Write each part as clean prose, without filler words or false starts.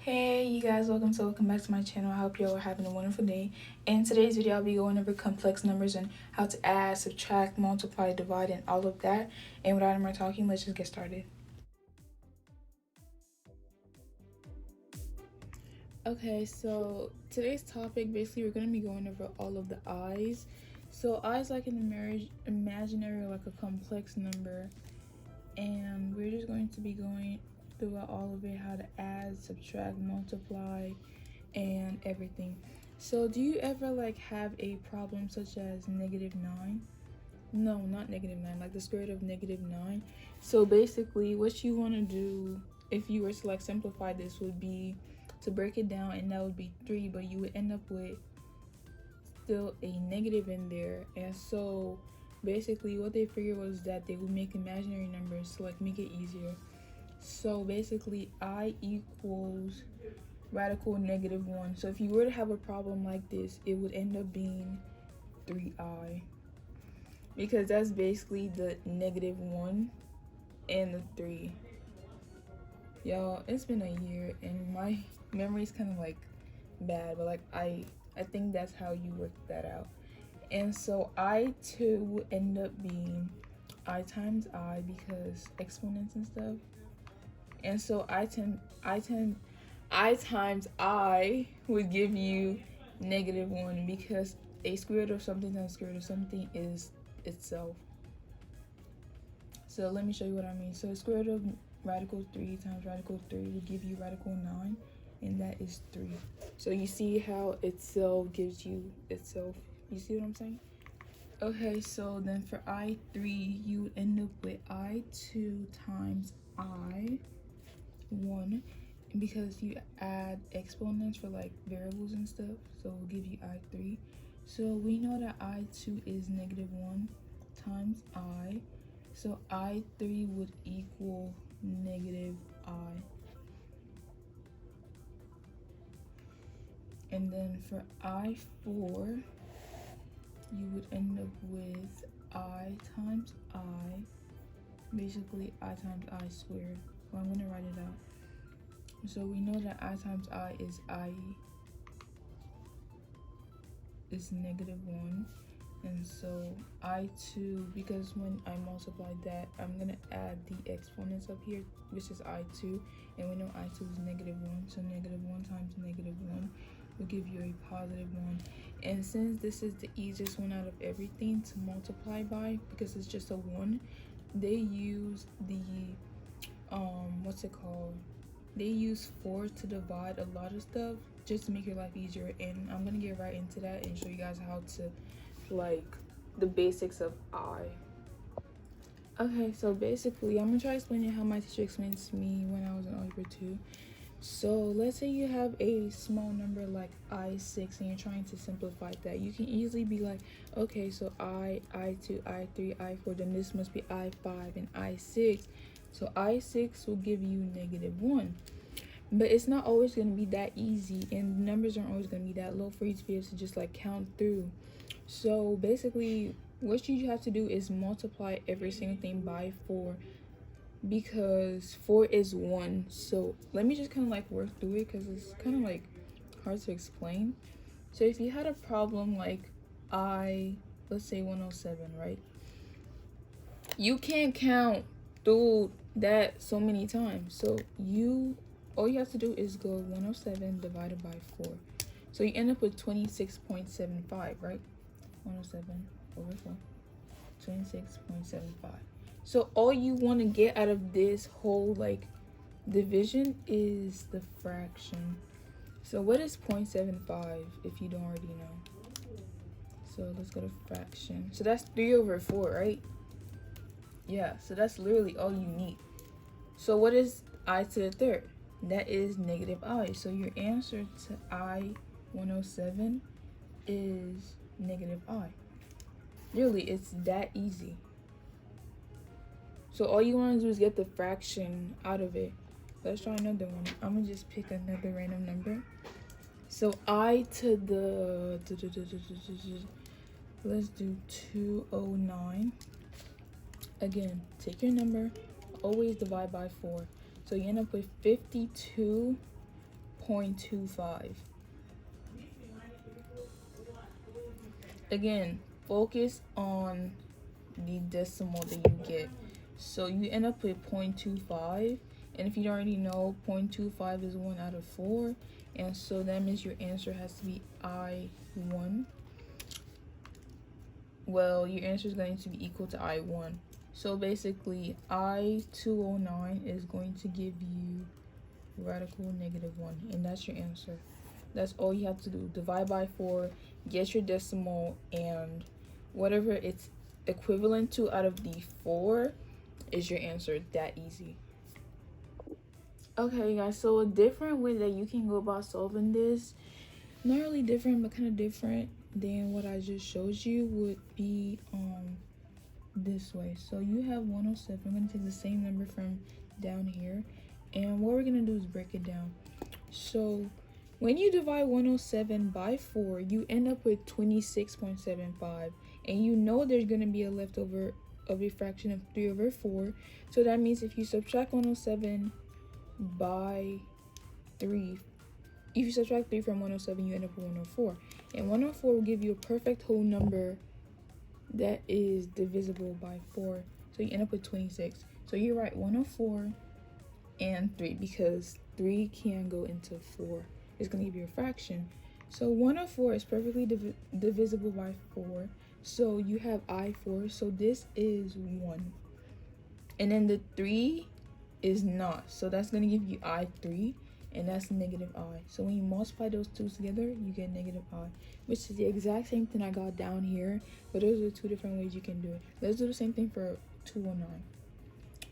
Hey you guys, welcome back to my channel. I hope y'all are having a wonderful day. In today's video, I'll be going over complex numbers and how to add, subtract, multiply, divide, and all of that. And without any more talking, let's just get started. Okay, so today's topic, basically we're going to be going over all of the i's. So i's like an imaginary, like a complex number, and we're just going to be going throughout all of it, how to add, subtract, multiply, and everything. So do you ever like have a problem such as -9? No, not -9, like the square root of -9. So basically what you want to do, if you were to like simplify this, would be to break it down, and that would be 3, but you would end up with still a negative in there. And so basically what they figured was that they would make imaginary numbers to like make it easier. So basically I equals radical -1. So if you were to have a problem like this, it would end up being 3i, because that's basically the -1 and the 3. Y'all, it's been a year and my memory's kind of like bad, but like I think that's how you work that out. And so I2 would end up being I times I, because exponents and stuff. And so I times I would give you -1, because a square root of something times square root of something is itself. So let me show you what I mean. So square root of radical 3 times radical 3 would give you radical 9, and that is 3. So you see how itself gives you itself. You see what I'm saying? Okay, so then for I3, you would end up with I2 times I1, because you add exponents for like variables and stuff, so we'll give you I3. So we know that I2 is -1 times I, so I3 would equal -I. And then for I4, you would end up with I times I, basically I times I squared. Well, I'm gonna write it out. So we know that I times I is -1, and so I2, because when I multiply that, I'm gonna add the exponents up here, which is I2, and we know I2 is -1, so -1 times -1 will give you a +1. And since this is the easiest one out of everything to multiply by, because it's just a 1, they use the what's it called, they use 4 to divide a lot of stuff just to make your life easier. And I'm gonna get right into that and show you guys how to, like, the basics of I. Okay, so basically I'm gonna try explaining how my teacher explained it to me when I was in algebra 2. So let's say you have a small number like I6 and you're trying to simplify that. You can easily be like, okay, so I2, I3, I4, then this must be I5 and I6. So I6 will give you -1. But it's not always going to be that easy, and numbers aren't always going to be that low for you to be able to just like count through. So basically what you have to do is multiply every single thing by 4, because 4 is 1. So let me just kind of like work through it, because it's kind of like hard to explain. So if you had a problem like let's say 107, right? You can't count through that so many times. So all you have to do is go 107 divided by 4. So you end up with 26.75, right? 107 over 4, 26.75. So all you want to get out of this whole like division is the fraction. So what is 0.75 if you don't already know? So let's go to fraction. So that's 3 over 4, right? Yeah, so that's literally all you need. So what is I to the third? That is -I. So your answer to I-107 is -I. Really, it's that easy. So all you want to do is get the fraction out of it. Let's try another one. I'm gonna just pick another random number. So I to the, let's do 209. Again, take your number, always divide by 4. So you end up with 52.2 0.25. Again, focus on the decimal that you get. So you end up with 0.25, and if you already know, 0.25 is 1 out of 4, and so that means your answer has to be I1. Well, your answer is going to be equal to I1. So basically, I209 is going to give you radical negative 1, and that's your answer. That's all you have to do. Divide by 4, get your decimal, and whatever it's equivalent to out of the 4 is your answer. That easy. Okay, guys, so a different way that you can go about solving this, not really different, but kind of different than what I just showed you, would be this way. So you have 107. I'm going to take the same number from down here, and what we're going to do is break it down. So when you divide 107 by 4, you end up with 26.75, and you know there's going to be a leftover of a fraction of 3 over 4. So that means if you subtract 107 by 3, if you subtract 3 from 107, you end up with 104. And 104 will give you a perfect whole number that is divisible by 4. So you end up with 26. So you write 104 and 3, because 3 can go into 4. It's going to give you a fraction. So 104 is perfectly divisible by 4. So you have I4. So this is 1. And then the 3 is not. So that's going to give you I3. And that's negative I. So when you multiply those two together, you get negative I, which is the exact same thing I got down here, but those are 2 different ways you can do it. Let's do the same thing for 209.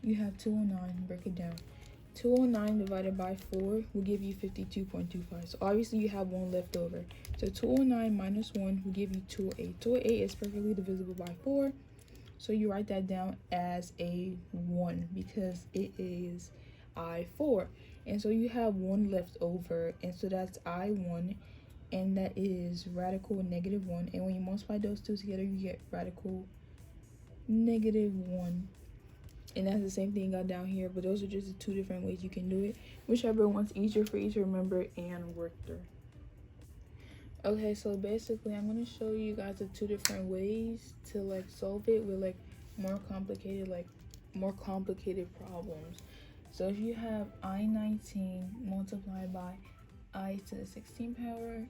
You have 209, break it down. 209 divided by 4 will give you 52.25. So obviously you have 1 left over. So 209 minus 1 will give you 208. 208 is perfectly divisible by 4. So you write that down as a 1 because it is I4. And so you have 1 left over, and so that's I1, and that is radical negative 1. And when you multiply those two together, you get radical negative 1. And that's the same thing you got down here, but those are just the 2 different ways you can do it. Whichever one's easier for you to remember and work through. Okay, so basically I'm going to show you guys the 2 different ways to like solve it with like more complicated problems. So if you have I19 multiplied by I to the 16th power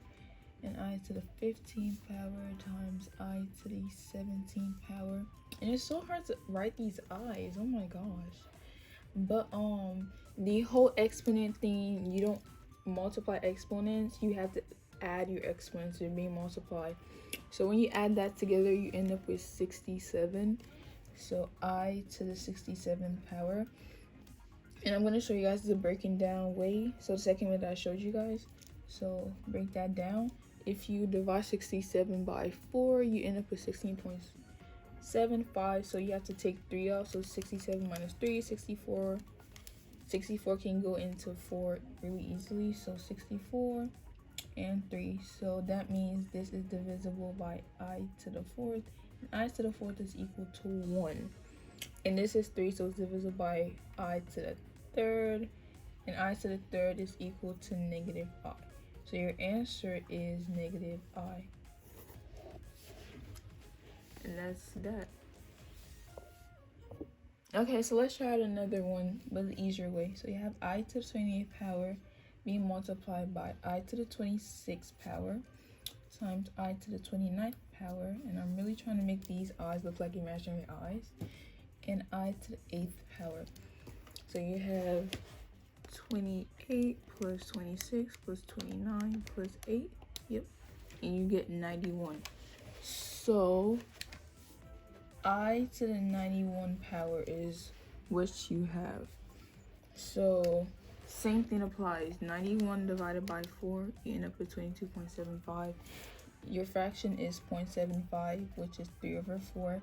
and I to the 15th power times I to the 17th power, and it's so hard to write these i's, oh my gosh. But the whole exponent thing, you don't multiply exponents, you have to add your exponents to be multiplied. So when you add that together, you end up with 67. So I to the 67th power. And I'm going to show you guys the breaking down way. So the second way that I showed you guys. So break that down. If you divide 67 by 4, you end up with 16.75. So you have to take 3 out. So 67 minus 3, 64. 64 can go into 4 really easily. So 64 and 3. So that means this is divisible by I to the 4th. And I to the 4th is equal to 1. And this is 3, so it's divisible by I to the 3rd, and I to the 3rd is equal to negative I. So your answer is negative I. And that's that. Okay, so let's try out another one, but the easier way. So you have I to the 28th power being multiplied by I to the 26th power times I to the 29th power. And I'm really trying to make these i's look like imaginary i's. And I to the 8th power. So you have 28 plus 26 plus 29 plus 8. Yep. And you get 91. So I to the 91 power is what you have. So same thing applies. 91 divided by 4, you end up with 22.75. Your fraction is 0.75, which is 3 over 4.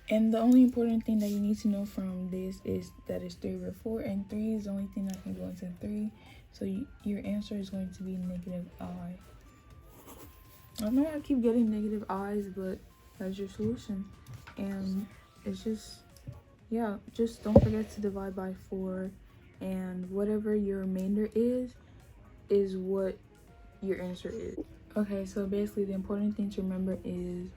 And the only important thing that you need to know from this is that it's 3 over 4, and 3 is the only thing that can go into 3. So your answer is going to be negative I. I know I keep getting negative i's, but that's your solution. And it's just, yeah, just don't forget to divide by 4, and whatever your remainder is, is what your answer is. Okay, so basically the important thing to remember is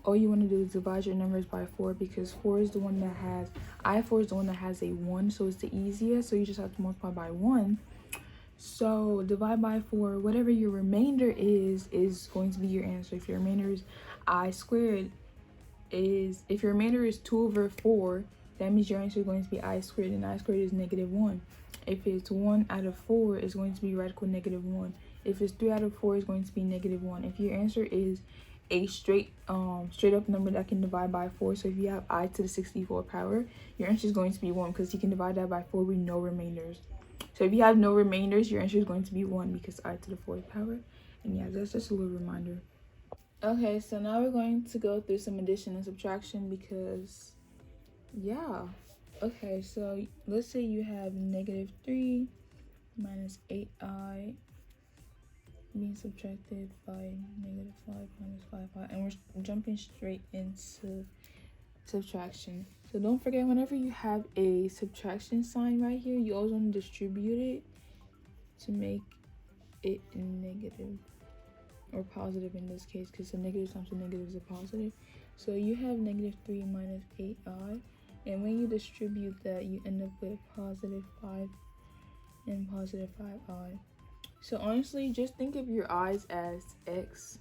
all you want to do is divide your numbers by 4, because 4 is the one that has, I4 is the one that has a 1, so it's the easiest. So you just have to multiply by 1. So divide by 4, whatever your remainder is going to be your answer. If your remainder is I squared, if your remainder is 2 over 4, that means your answer is going to be I squared, and I squared is -1. If it's 1 out of 4, it's going to be radical -1. If it's 3 out of 4, it's going to be -1. If your answer is a straight up number that can divide by 4, so if you have I to the 64th power, your answer is going to be 1, because you can divide that by 4 with no remainders. So if you have no remainders, your answer is going to be 1, because I to the 4th power. And yeah, that's just a little reminder. Okay, so now we're going to go through some addition and subtraction, because yeah. Okay, so let's say you have -3 minus 8i being subtracted by -5 minus 5i, and we're jumping straight into subtraction. So don't forget, whenever you have a subtraction sign right here, you always want to distribute it to make it negative or positive in this case, because a negative times a negative is a positive. So you have -3 minus 8i, and when you distribute that, you end up with +5 and +5i. So honestly, just think of your i's as x's,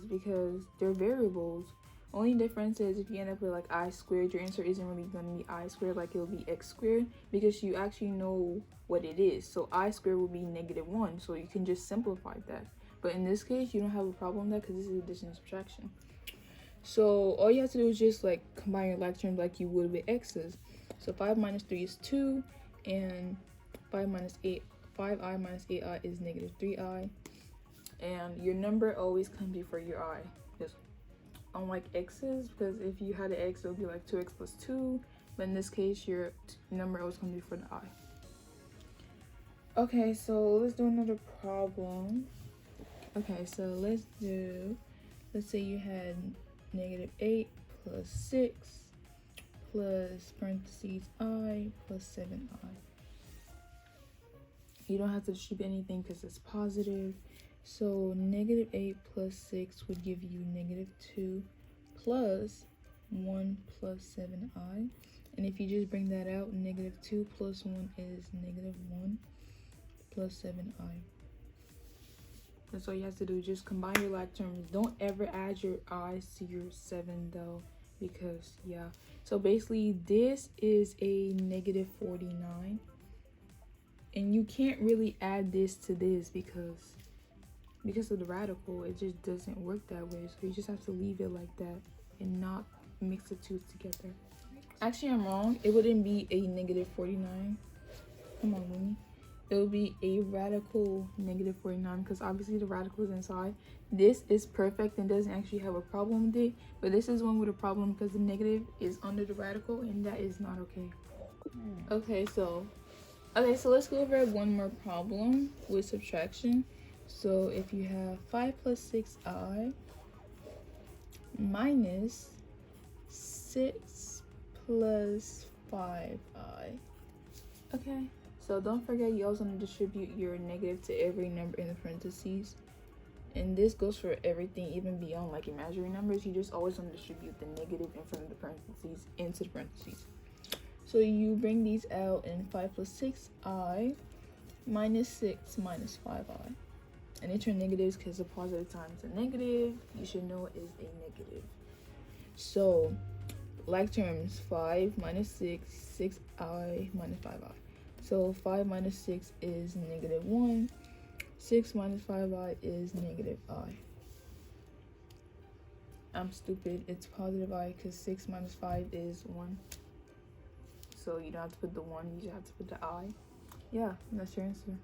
because they're variables. Only difference is if you end up with like I squared, your answer isn't really going to be I squared, like it'll be x squared, because you actually know what it is. So I squared will be -1, so you can just simplify that. But in this case, you don't have a problem with that, because this is addition and subtraction. So all you have to do is just like combine your like terms like you would with x's. So 5 minus 3 is 2, and 5i minus 8i is -3i. And your number always comes before your I. Just unlike x's, because if you had an x, it would be like 2x plus 2. But in this case, your number always comes before the I. Okay, so let's do another problem. Okay, so let's say you had -8 plus 6 plus parentheses I plus 7i. You don't have to distribute anything because it's positive. So -8 plus 6 would give you -2 plus 1 plus 7i. And if you just bring that out, -2 plus 1 is -1 plus 7i. That's all you have to do. Just combine your like terms. Don't ever add your i's to your 7 though, because yeah. So basically this is a -49, and you can't really add this to this because of the radical. It just doesn't work that way. So you just have to leave it like that and not mix the two together. Actually, I'm wrong. It wouldn't be a -49. Come on, Winnie. It would be a radical -49, because obviously the radical is inside. This is perfect and doesn't actually have a problem with it, but this is one with a problem because the negative is under the radical, and that is not okay. Okay, so let's go over one more problem with subtraction. So if you have 5 plus 6i minus 6 plus 5i. Okay. So don't forget, you also want to distribute your negative to every number in the parentheses. And this goes for everything, even beyond like imaginary numbers. You just always want to distribute the negative in front of the parentheses into the parentheses. So you bring these out, in 5 plus 6i minus 6 minus 5i. And they turn negatives because a positive times a negative, you should know it is a negative. So like terms, 5 minus 6, 6i minus 5i. So 5 minus 6 is -1. 6 minus 5i is -i. I'm stupid. It's positive I, because 6 minus 5 is 1. So you don't have to put the 1, you just have to put the I. Yeah, that's your answer.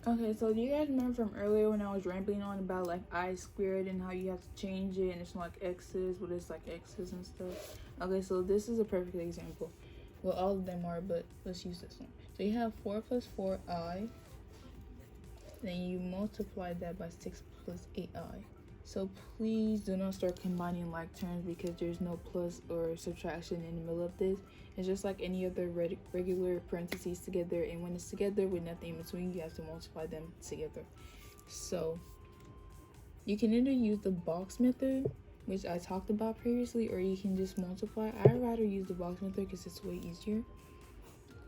Okay, so do you guys remember from earlier when I was rambling on about like I squared and how you have to change it and it's not like x's, but it's like x's and stuff? Okay, so this is a perfect example. Well, all of them are, but let's use this one. So you have 4 plus 4i, then you multiply that by 6 plus 8i. So please do not start combining like terms because there's no plus or subtraction in the middle of this. It's just like any other regular parentheses together, and when it's together with nothing in between, you have to multiply them together. So you can either use the box method, which I talked about previously, or you can just multiply. I'd rather use the box method because it's way easier.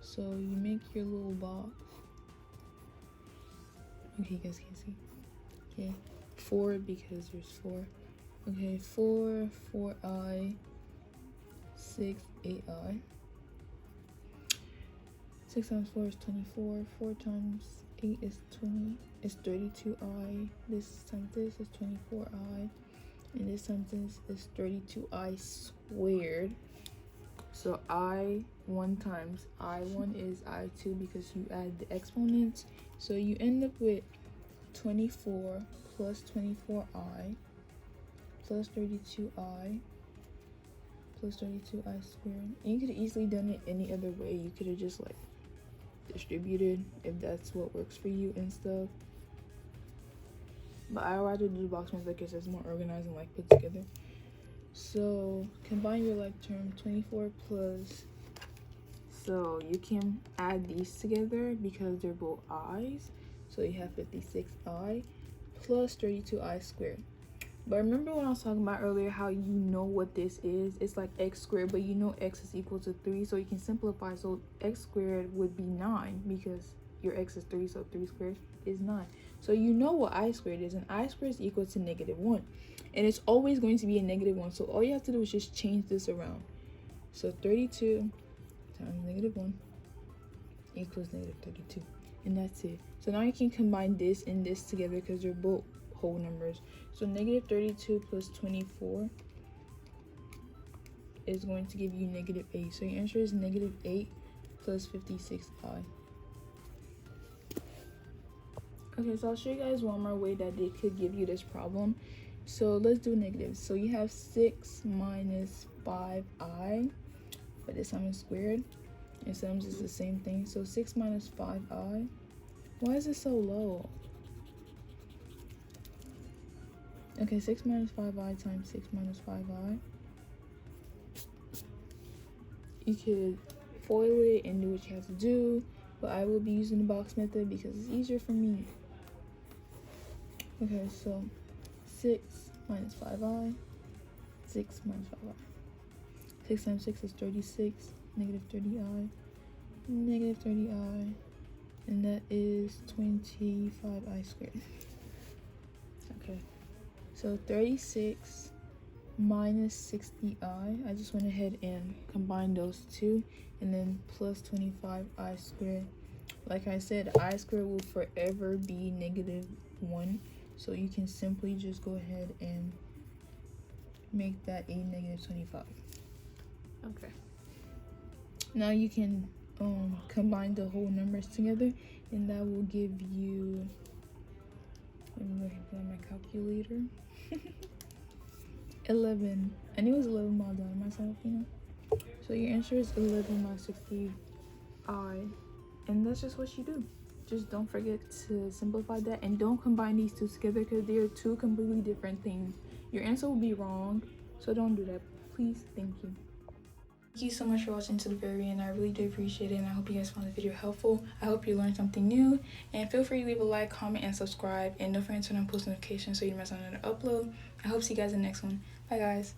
So you make your little box. Okay, you guys can see. Okay, 4 because there's 4. Okay, 4, 4i, 6, 8i. 6 times 4 is 24. 4 times 8 is 20. It's 32i. This times this is 24i. And this times this is 32i squared. So I1 times I1 is I2 because you add the exponents. So you end up with 24 plus 24i plus 32i plus 32i squared. And you could have easily done it any other way. You could have just like distributed if that's what works for you and stuff. But I rather do the box method because it's more organized and like put together. So combine your like term 24 plus, so you can add these together because they're both i's. So you have 56i plus 32i squared. But remember when I was talking about earlier how you know what this is? It's like x squared, but you know x is equal to 3, so you can simplify. So x squared would be 9 because your x is 3, so 3 squared is 9. So you know what I squared is, and I squared is equal to -1. And it's always going to be a -1, so all you have to do is just change this around. So 32 times -1 equals -32, and that's it. So now you can combine this and this together because they're both whole numbers. So -32 plus 24 is going to give you -8. So your answer is -8 plus 56i. Okay, so I'll show you guys one more way that they could give you this problem. So let's do negatives. So you have 6 minus 5i, but this time it's squared. And sometimes it's the same thing. So 6 minus 5i. Why is it so low? Okay, 6 minus 5i times 6 minus 5i. You could FOIL it and do what you have to do, but I will be using the box method because it's easier for me. Okay, so 6 minus 5i, 6 minus 5i. 6 times 6 is 36, -30i, -30i, and that is 25i squared. Okay, so 36 minus 60i. I just went ahead and combined those two, and then plus 25i squared. Like I said, I squared will forever be -1. So you can simply just go ahead and make that a -25. Okay. Now you can combine the whole numbers together, and that will give you, let me go ahead and put on my calculator. 11. I knew it was 11 miles down myself, you know. So your answer is 11 minus 60i, and that's just what you do. Just don't forget to simplify that, and don't combine these two together because they are two completely different things. Your answer will be wrong, so don't do that, please. Thank you. Thank you so much for watching to the very end. I really do appreciate it, and I hope you guys found the video helpful. I hope you learned something new, and feel free to leave a like, comment, and subscribe, and don't forget to turn on post notifications so you don't miss out on another upload. I hope to see you guys in the next one. Bye guys.